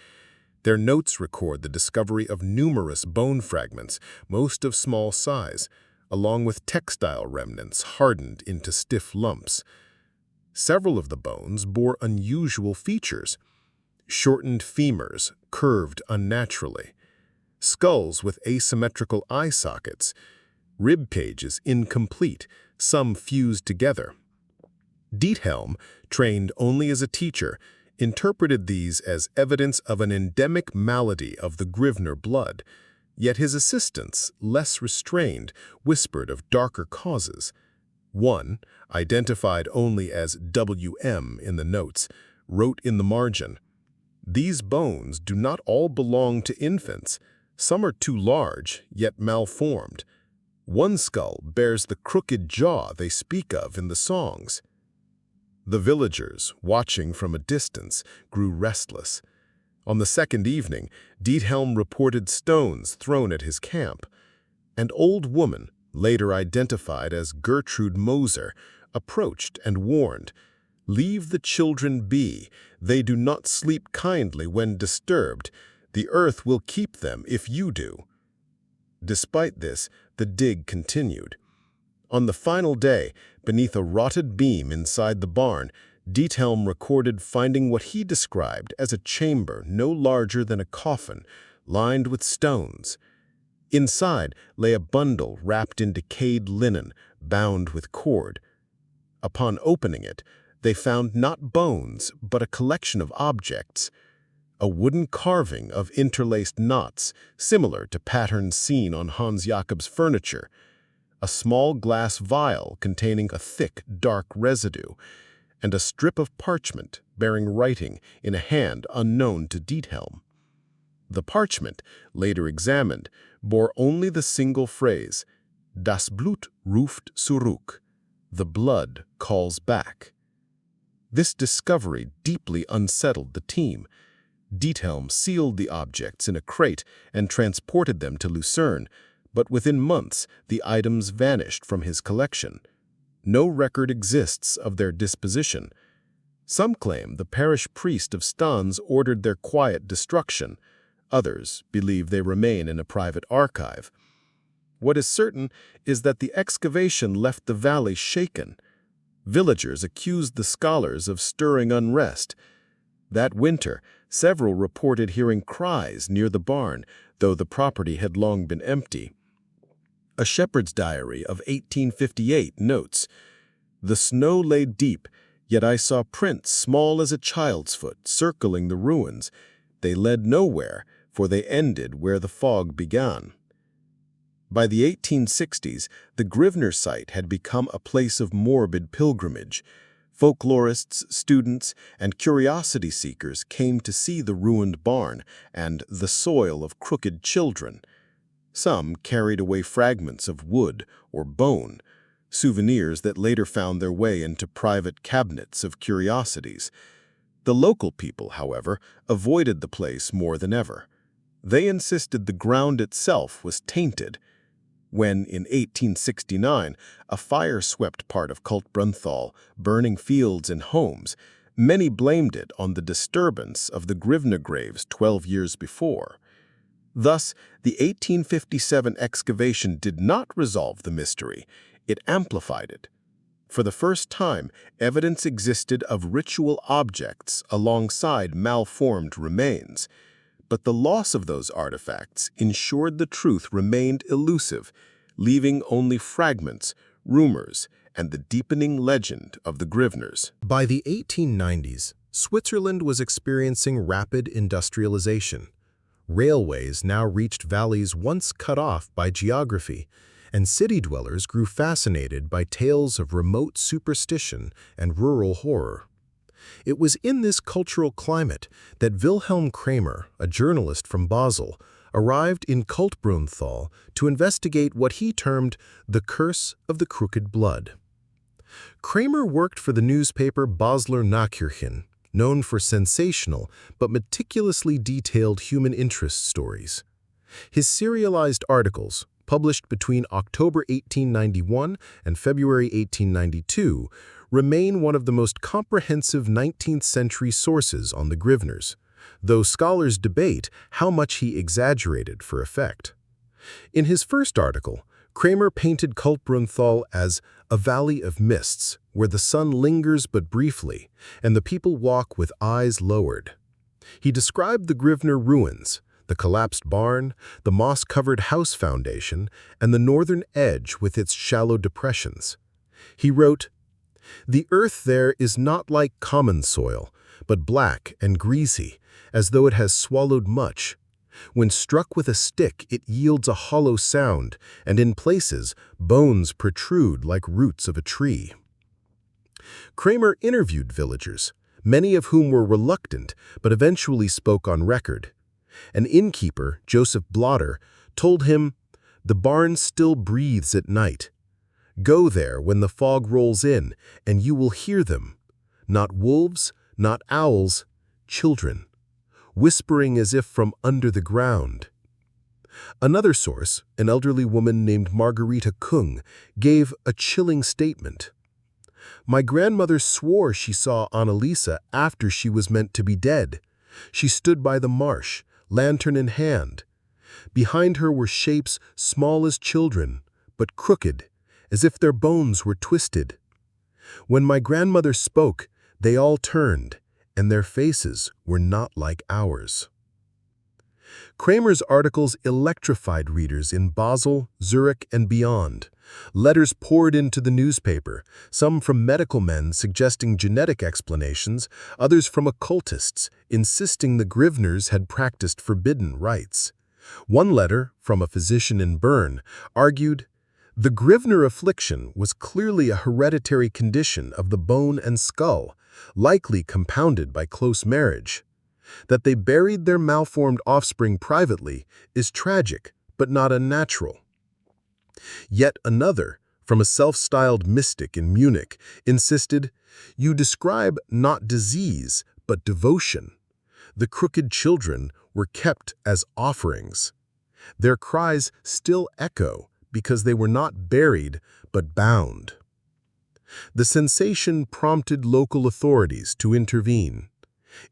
Speaker 2: Their notes record the discovery of numerous bone fragments, most of small size, along with textile remnants hardened into stiff lumps. Several of the bones bore unusual features.
Speaker 1: shortened femurs curved unnaturally, skulls with asymmetrical eye sockets, rib cages incomplete, some fused together. Diethelm, trained only as a teacher, interpreted these as evidence of an endemic malady of the Grivner blood, yet his assistants, less restrained, whispered of darker causes. One, identified only as WM in the notes, wrote in the margin, "These bones do not all belong to infants. Some are too large, yet malformed. One skull bears the crooked jaw they speak of in the songs." The villagers, watching from a distance, grew restless. On the second evening, Diethelm reported stones thrown at his camp. An old woman, later identified as Gertrude Moser, approached and warned, "Leave the children be. They do not sleep kindly when disturbed. The earth will keep them if you do." Despite this, the dig continued. On the final day, beneath a rotted beam inside the barn, Diethelm recorded finding what he described as a chamber no larger than a coffin, lined with stones. Inside lay a bundle wrapped in decayed linen, bound with cord. Upon opening it, they found not bones, but a collection of objects. A wooden carving of interlaced knots, similar to patterns seen on Hans Jakob's furniture. A small glass vial containing a thick, dark residue, and a strip of parchment bearing writing in a hand unknown to Diethelm. The parchment, later examined, bore only the single phrase, "Das Blut ruft zurück," the blood calls back. This discovery deeply unsettled the team. Diethelm sealed the objects in a crate and transported them to Lucerne, but within months the items vanished from his collection. No record exists of their disposition. Some claim the parish priest of Stans ordered their quiet destruction. Others believe they remain in a private archive. What is certain is that the excavation left the valley shaken. Villagers accused the scholars of stirring unrest. That winter, several reported hearing cries near the barn, though the property had long been empty. A shepherd's diary of 1858 notes, "The snow lay deep, yet I saw prints small as a child's foot circling the ruins. They led nowhere, for they ended where the fog began." By the 1860s, the Grivner site had become a place of morbid pilgrimage. Folklorists, students, and curiosity seekers came to see the ruined barn and the soil of crooked children. Some carried away fragments of wood or bone, souvenirs that later found their way into private cabinets of curiosities. The local people, however, avoided the place more than ever. They insisted the ground itself was tainted. When, in 1869, a fire swept part of Kaltbrunnthal, burning fields and homes, many blamed it on the disturbance of the Grivner graves 12 years before. Thus, the 1857 excavation did not resolve the mystery, it amplified it. For the first time, evidence existed of ritual objects alongside malformed remains. But the loss of those artifacts ensured the truth remained elusive, leaving only fragments, rumors, and the deepening legend of the Grivners.
Speaker 3: By the 1890s, Switzerland was experiencing rapid industrialization. Railways now reached valleys once cut off by geography, and city dwellers grew fascinated by tales of remote superstition and rural horror. It was in this cultural climate that Wilhelm Kramer, a journalist from Basel, arrived in Kaltbrunnthal to investigate what he termed the curse of the crooked blood. Kramer worked for the newspaper Basler Nachrichten, known for sensational but meticulously detailed human interest stories. His serialized articles, published between October 1891 and February 1892, remain one of the most comprehensive 19th-century sources on the Grivners, though scholars debate how much he exaggerated for effect. In his first article, Kramer painted Kaltbrunnthal as a valley of mists where the sun lingers but briefly and the people walk with eyes lowered. He described the Grivner ruins, the collapsed barn, the moss-covered house foundation, and the northern edge with its shallow depressions. He wrote, "The earth there is not like common soil, but black and greasy, as though it has swallowed much. When struck with a stick, it yields a hollow sound, and in places, bones protrude like roots of a tree." Kramer interviewed villagers, many of whom were reluctant but eventually spoke on record. An innkeeper, Joseph Blotter, told him, "The barn still breathes at night. Go there when the fog rolls in, and you will hear them. Not wolves, not owls, children, whispering as if from under the ground." Another source, an elderly woman named Margarita Kung, gave a chilling statement. "My grandmother swore she saw Annalisa after she was meant to be dead. She stood by the marsh, lantern in hand. Behind her were shapes small as children, but crooked, as if their bones were twisted. When my grandmother spoke, they all turned, and their faces were not like ours." Kramer's articles electrified readers in Basel, Zurich, and beyond. Letters poured into the newspaper, some from medical men suggesting genetic explanations, others from occultists, insisting the Grivners had practiced forbidden rites. One letter, from a physician in Bern, argued, "The Grivner affliction was clearly a hereditary condition of the bone and skull, likely compounded by close marriage. That they buried their malformed offspring privately is tragic, but not unnatural." Yet another, from a self-styled mystic in Munich, insisted, "You describe not disease, but devotion. The crooked children were kept as offerings. Their cries still echo because they were not buried, but bound." The sensation prompted local authorities to intervene.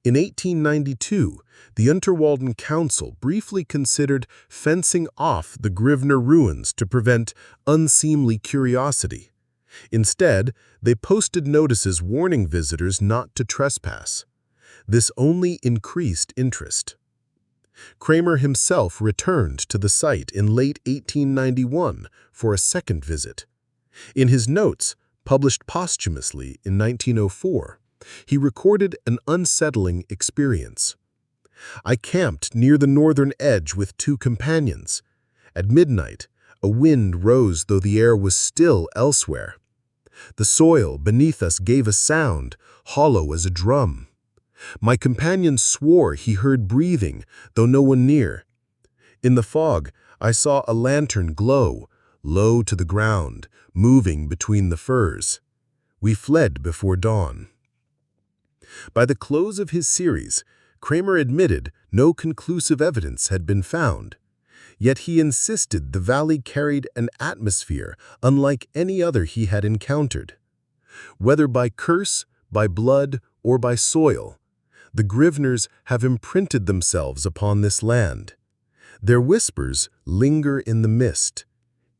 Speaker 3: In 1892, the Unterwalden Council briefly considered fencing off the Grivner ruins to prevent unseemly curiosity. Instead, they posted notices warning visitors not to trespass. This only increased interest. Kramer himself returned to the site in late 1891 for a second visit. In his notes, published posthumously in 1904, he recorded an unsettling experience. "I camped near the northern edge with 2 companions. At midnight, a wind rose though the air was still elsewhere. The soil beneath us gave a sound, hollow as a drum. My companion swore he heard breathing, though no one near. In the fog, I saw a lantern glow, low to the ground, moving between the firs. We fled before dawn." By the close of his series, Kramer admitted no conclusive evidence had been found. Yet he insisted the valley carried an atmosphere unlike any other he had encountered. Whether by curse, by blood, or by soil, the Grivners have imprinted themselves upon this land. Their whispers linger in the mist.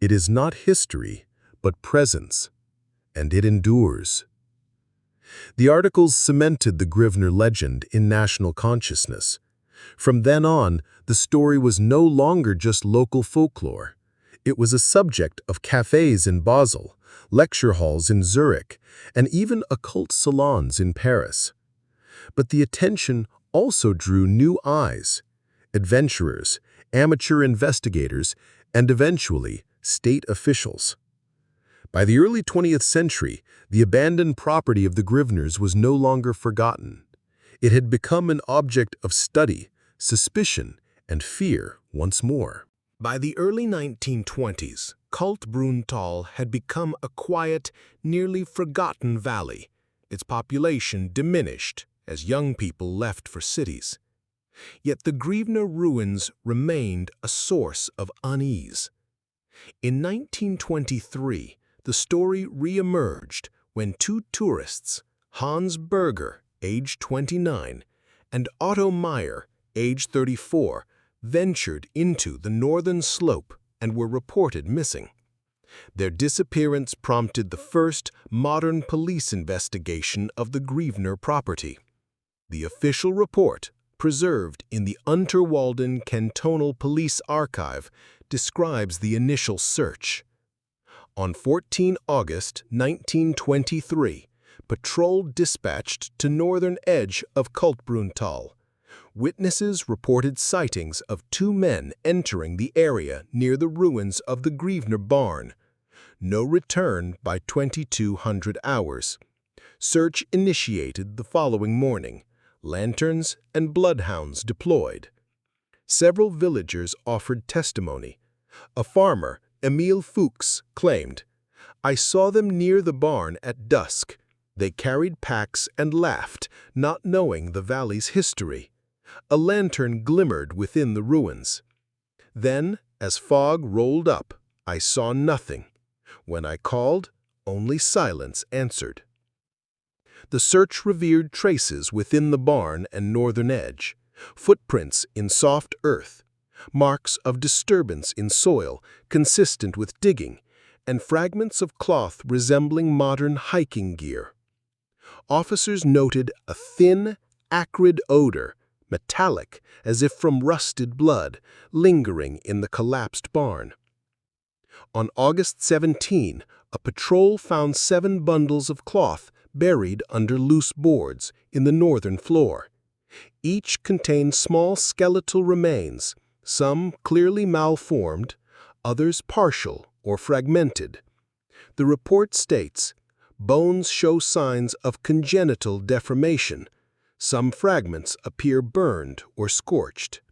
Speaker 3: It is not history, but presence, and it endures. The articles cemented the Grivner legend in national consciousness. From then on, the story was no longer just local folklore. It was a subject of cafes in Basel, lecture halls in Zurich, and even occult salons in Paris. But the attention also drew new eyes, adventurers, amateur investigators, and eventually, state officials. By the early 20th century, the abandoned property of the Grivners was no longer forgotten. It had become an object of study, suspicion, and fear once more. By the early 1920s, Kaltbrunnthal had become a quiet, nearly forgotten valley. Its population diminished as young people left for cities. Yet the Grivner ruins remained a source of unease. In 1923, the story re-emerged when 2 tourists, Hans Berger, age 29, and Otto Meyer, age 34, ventured into the northern slope and were reported missing. Their disappearance prompted the first modern police investigation of the Grivner property. The official report,
Speaker 1: preserved in the Unterwalden Cantonal Police Archive, describes the initial search. On 14 August 1923, patrol dispatched to northern edge of Kaltbrunnthal. Witnesses reported sightings of two men entering the area near the ruins of the Grivner barn. No return by 2200 hours. Search initiated the following morning. Lanterns and bloodhounds deployed. Several villagers offered testimony. A farmer, Emil Fuchs, claimed, "I saw them near the barn at dusk. They carried packs and laughed, not knowing the valley's history. A lantern glimmered within the ruins. Then, as fog rolled up, I saw nothing. When I called, only silence answered." The search revealed traces within the barn and northern edge, footprints in soft earth, marks of disturbance in soil consistent with digging, and fragments of cloth resembling modern hiking gear. Officers noted a thin, acrid odor, metallic as if from rusted blood, lingering in the collapsed barn. On August 17, a patrol found 7 bundles of cloth buried under loose boards in the northern floor. Each contained small skeletal remains, some clearly malformed, others partial or fragmented. The report states, bones show signs of congenital deformation. Some fragments appear burned or scorched.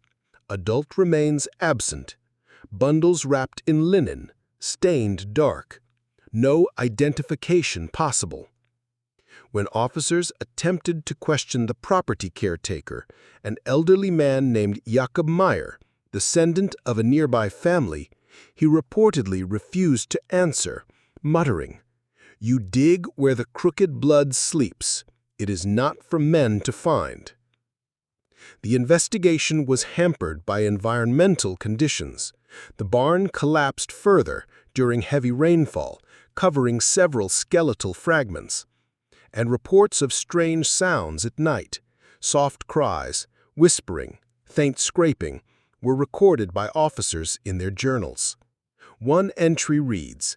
Speaker 1: Adult remains absent. Bundles wrapped in linen, stained dark. No identification possible. When officers attempted to question the property caretaker, an elderly man named Jakob Meyer, descendant of a nearby family, he reportedly refused to answer, muttering, "You dig where the crooked blood sleeps. It is not for men to find." The investigation was hampered by environmental conditions. The barn collapsed further during heavy rainfall, covering several skeletal fragments. And reports of strange sounds at night, soft cries, whispering, faint scraping, were recorded by officers in their journals. One entry reads,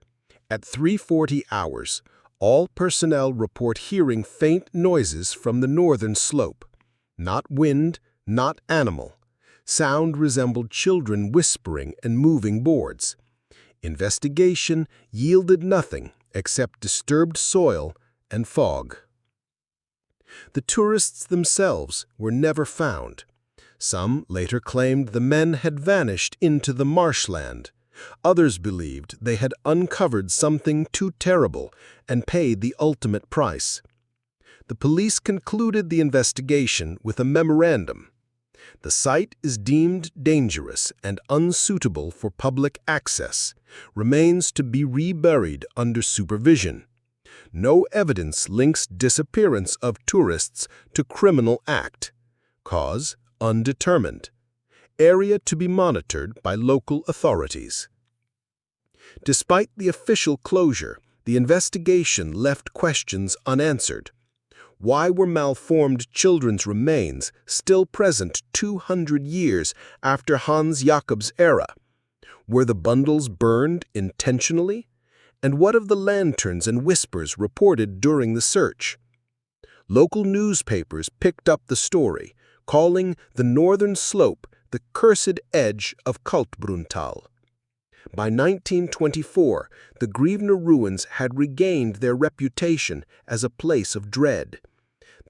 Speaker 1: "At 3:40 hours, all personnel report hearing faint noises from the northern slope. Not wind, not animal. Sound resembled children whispering and moving boards. Investigation yielded nothing except disturbed soil and fog." The tourists themselves were never found. Some later claimed the men had vanished into the marshland. Others believed they had uncovered something too terrible and paid the ultimate price. The police concluded the investigation with a memorandum. The site is deemed dangerous and unsuitable for public access. Remains to be reburied under supervision. No evidence links disappearance of tourists to criminal act. Cause undetermined. Area to be monitored by local authorities. Despite the official closure, the investigation left questions unanswered. Why were malformed children's remains still present 200 years after Hans Jakob's era? Were the bundles burned intentionally? And what of the lanterns and whispers reported during the search? Local newspapers picked up the story, calling the northern slope the cursed edge of Kaltbrunnthal. By 1924, the Grivner ruins had regained their reputation as a place of dread.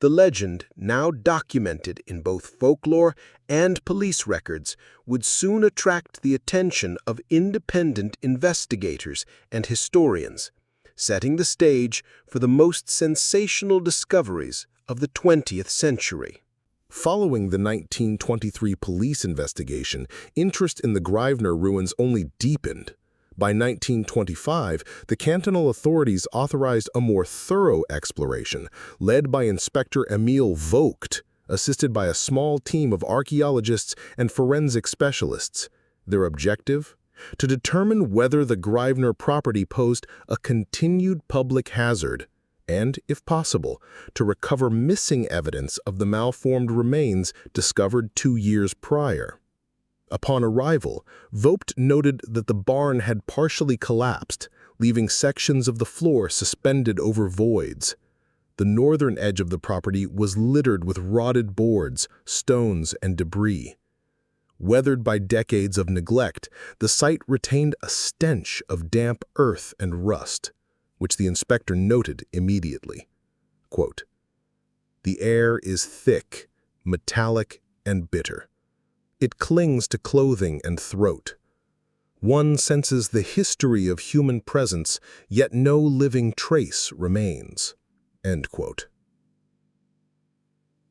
Speaker 1: The legend, now documented in both folklore and police records, would soon attract the attention of independent investigators and historians, setting the stage for the most sensational discoveries of the 20th century.
Speaker 2: Following the 1923 police investigation, interest in the Grivner ruins only deepened. By 1925, the cantonal authorities authorized a more thorough exploration, led by Inspector Emil Vogt, assisted by a small team of archaeologists and forensic specialists. Their objective? To determine whether the Grivner property posed a continued public hazard.
Speaker 1: and, if possible, to recover missing evidence of the malformed remains discovered 2 years prior. Upon arrival, Vogt noted that the barn had partially collapsed, leaving sections of the floor suspended over voids. The northern edge of the property was littered with rotted boards, stones, and debris. Weathered by decades of neglect, the site retained a stench of damp earth and rust, which the inspector noted immediately. Quote, "The air is thick, metallic, and bitter. It clings to clothing and throat. One senses the history of human presence, yet no living trace remains." End quote.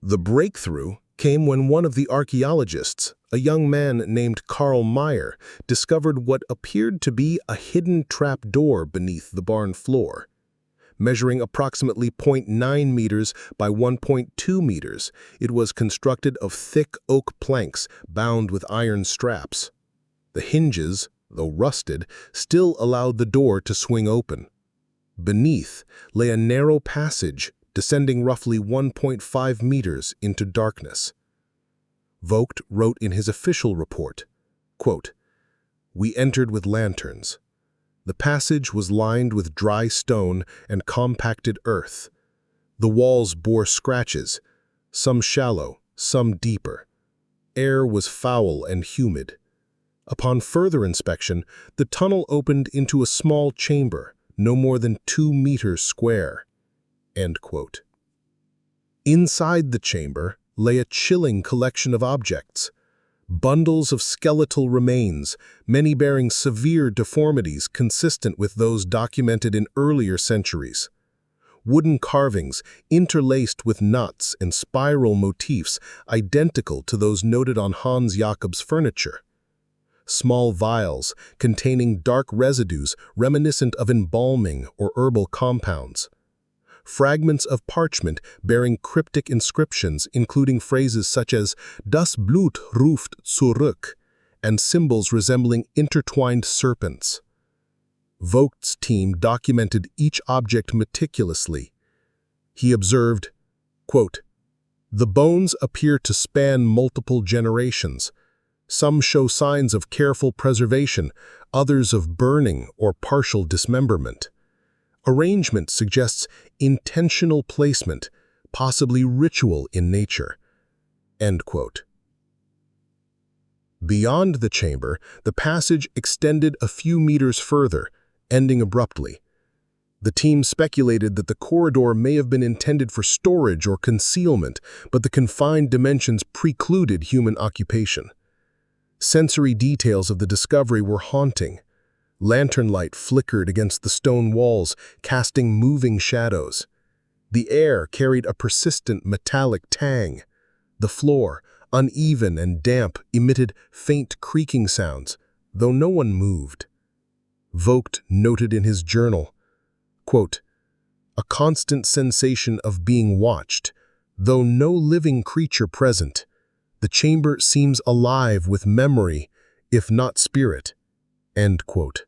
Speaker 1: The breakthrough came when one of the archaeologists, a young man named Karl Meyer, discovered what appeared to be a hidden trapdoor beneath the barn floor. Measuring approximately 0.9 meters by 1.2 meters, it was constructed of thick oak planks bound with iron straps. The hinges, though rusted, still allowed the door to swing open. Beneath lay a narrow passage descending roughly 1.5 meters into darkness. Vogt wrote in his official report, quote, "We entered with lanterns. The passage was lined with dry stone and compacted earth. The walls bore scratches, some shallow, some deeper. Air was foul and humid. Upon further inspection, the tunnel opened into a small chamber, no more than 2 meters square." End quote. Inside the chamber lay a chilling collection of objects. Bundles of skeletal remains, many bearing severe deformities consistent with those documented in earlier centuries. Wooden carvings interlaced with nuts and spiral motifs identical to those noted on Hans Jakob's furniture. Small vials containing dark residues reminiscent of embalming or herbal compounds. Fragments of parchment bearing cryptic inscriptions including phrases such as "Das Blut ruft zurück" and symbols resembling intertwined serpents. Vogt's team documented each object meticulously. He observed, quote, "The bones appear to span multiple generations. Some show signs of careful preservation, others of burning or partial dismemberment. Arrangement suggests intentional placement, possibly ritual in nature." End quote. Beyond the chamber, the passage extended a few meters further, ending abruptly. The team speculated that the corridor may have been intended for storage or concealment, but the confined dimensions precluded human occupation. Sensory details of the discovery were haunting. Lantern light flickered against the stone walls, casting moving shadows. The air carried a persistent metallic tang. The floor, uneven and damp, emitted faint creaking sounds, though no one moved. Vogt noted in his journal, quote, "A constant sensation of being watched, though no living creature present. The chamber seems alive with memory, if not spirit." End quote.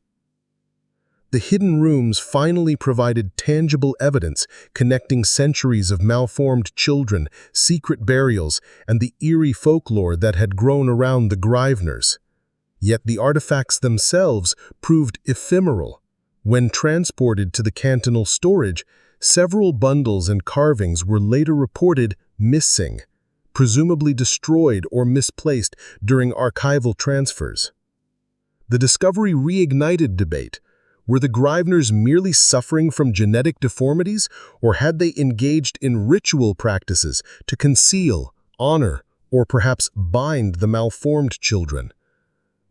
Speaker 1: The hidden rooms finally provided tangible evidence connecting centuries of malformed children, secret burials, and the eerie folklore that had grown around the Grivners. Yet the artifacts themselves proved ephemeral. When transported to the cantonal storage, several bundles and carvings were later reported missing, presumably destroyed or misplaced during archival transfers. The discovery reignited debate. Were the Grivners merely suffering from genetic deformities, or had they engaged in ritual practices to conceal, honor, or perhaps bind the malformed children?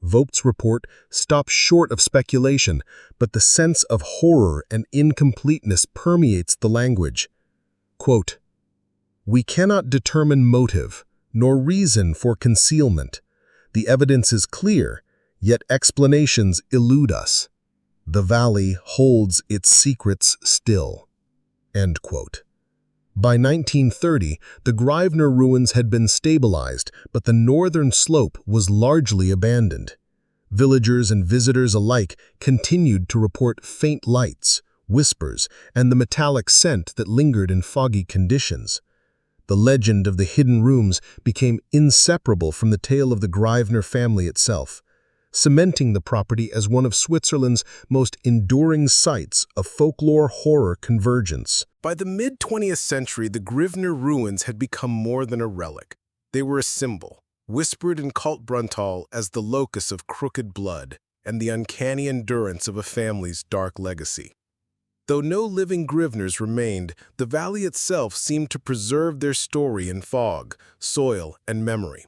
Speaker 1: Vogt's report stops short of speculation, but the sense of horror and incompleteness permeates the language. Quote, "We cannot determine motive, nor reason for concealment. The evidence is clear, yet explanations elude us. The valley holds its secrets still." End quote. By 1930, the Grivner ruins had been stabilized, but the northern slope was largely abandoned. Villagers and visitors alike continued to report faint lights,
Speaker 3: whispers, and the metallic scent that lingered in foggy conditions. The legend of the hidden rooms became inseparable from the tale of the Grivner family itself, cementing the property as one of Switzerland's most enduring sites of folklore-horror convergence.
Speaker 1: By the mid-20th century, the Grivner ruins had become more than a relic. They were a symbol, whispered in Kaltbrunnthal as the locus of crooked blood and the uncanny endurance of a family's dark legacy. Though no living Grivners remained, the valley itself seemed to preserve their story in fog, soil, and memory.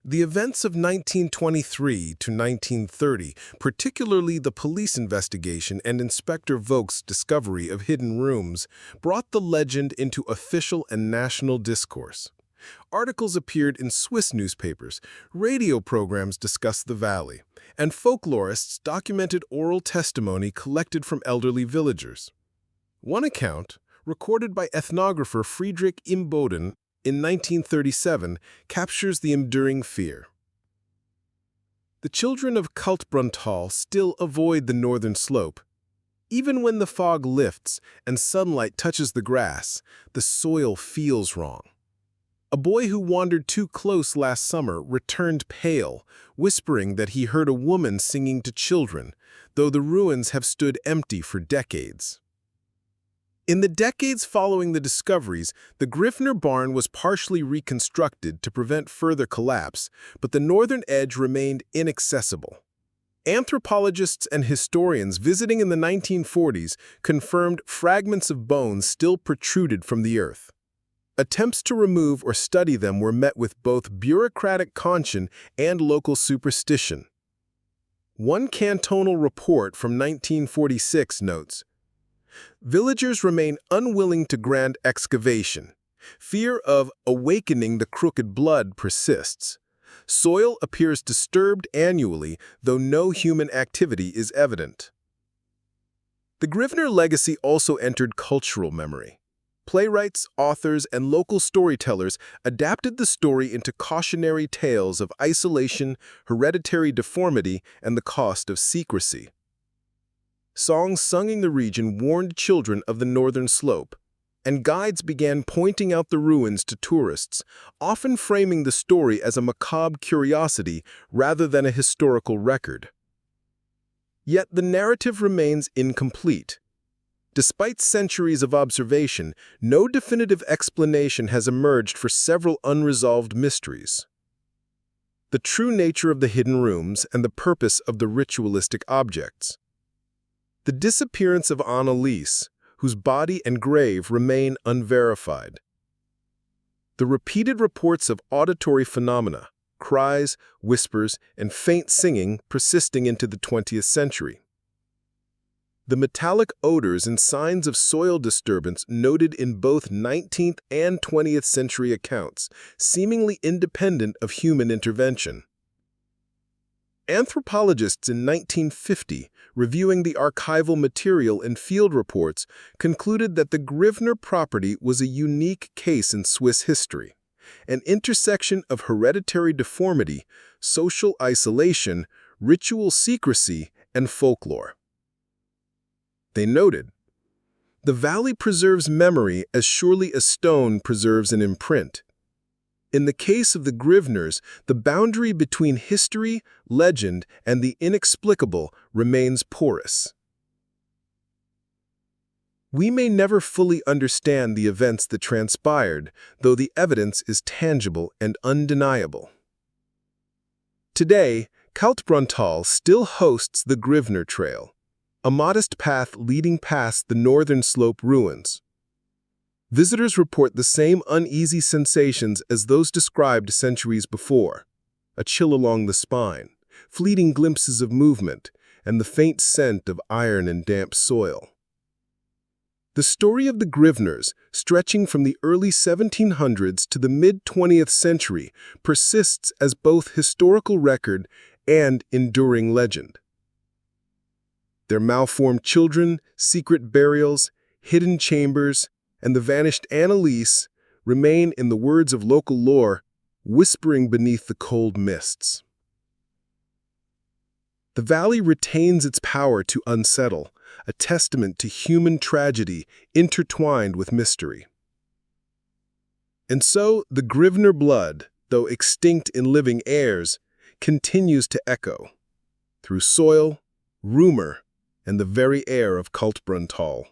Speaker 1: The events of 1923 to 1930, particularly the police investigation and Inspector Vogt's discovery of hidden rooms, brought the legend into official and national discourse. Articles appeared in Swiss newspapers, radio programs discussed the valley, and folklorists documented oral testimony collected from elderly villagers. One account, recorded by ethnographer Friedrich Imboden in 1937, captures the enduring fear. The children of Kaltbrunnthal still avoid the northern slope. Even when the fog lifts and sunlight touches the grass, the soil feels wrong. A boy who wandered too close last summer returned pale, whispering that he heard a woman singing to children, though the ruins have stood empty for decades. In the decades following the discoveries, the Grivner barn was partially reconstructed to prevent further collapse, but the northern edge remained inaccessible. Anthropologists and historians visiting in the 1940s confirmed fragments of bones still protruded from the earth. Attempts to remove or study them were met with both bureaucratic caution and local superstition. One cantonal report from 1946 notes, "Villagers remain unwilling to grant excavation. Fear of awakening the crooked blood persists. Soil appears disturbed annually, though no human activity is evident." The Grivner legacy also entered cultural memory. Playwrights, authors, and local storytellers adapted the story into cautionary tales of isolation, hereditary deformity, and the cost of secrecy. Songs sung in the region warned children of the northern slope, and guides began pointing out the ruins to tourists, often framing the story as a macabre curiosity rather than a historical record. Yet the narrative remains incomplete. Despite centuries of observation, no definitive explanation has emerged for several unresolved mysteries. The true nature of the hidden rooms and the purpose of the ritualistic objects. The disappearance of Anneliese, whose body and grave remain unverified. The repeated reports of auditory phenomena, cries, whispers, and faint singing persisting into the 20th century. The metallic odors and signs of soil disturbance noted in both 19th and 20th century accounts, seemingly independent of human intervention. Anthropologists in 1950, reviewing the archival material and field reports, concluded that the Grivner property was a unique case in Swiss history, an intersection of hereditary deformity, social isolation, ritual secrecy, and folklore. They noted, "The valley preserves memory as surely as stone preserves an imprint. In the case of the Grivners, the boundary between history, legend, and the inexplicable remains porous." We may never fully understand the events that transpired, though the evidence is tangible and undeniable. Today, Kaltbrunnthal still hosts the Grivner Trail, a modest path leading past the northern slope ruins. Visitors report the same uneasy sensations as those described centuries before: a chill along the spine, fleeting glimpses of movement, and the faint scent of iron and damp soil. The story of the Grivners, stretching from the early 1700s to the mid-20th century, persists as both historical record and enduring legend. Their malformed children, secret burials, hidden chambers, and the vanished Anneliese remain, in the words of local lore, whispering beneath the cold mists. The valley retains its power to unsettle, a testament to human tragedy intertwined with mystery. And so the Grivner blood, though extinct in living heirs, continues to echo through soil, rumor, and the very air of Kaltbrunnthal.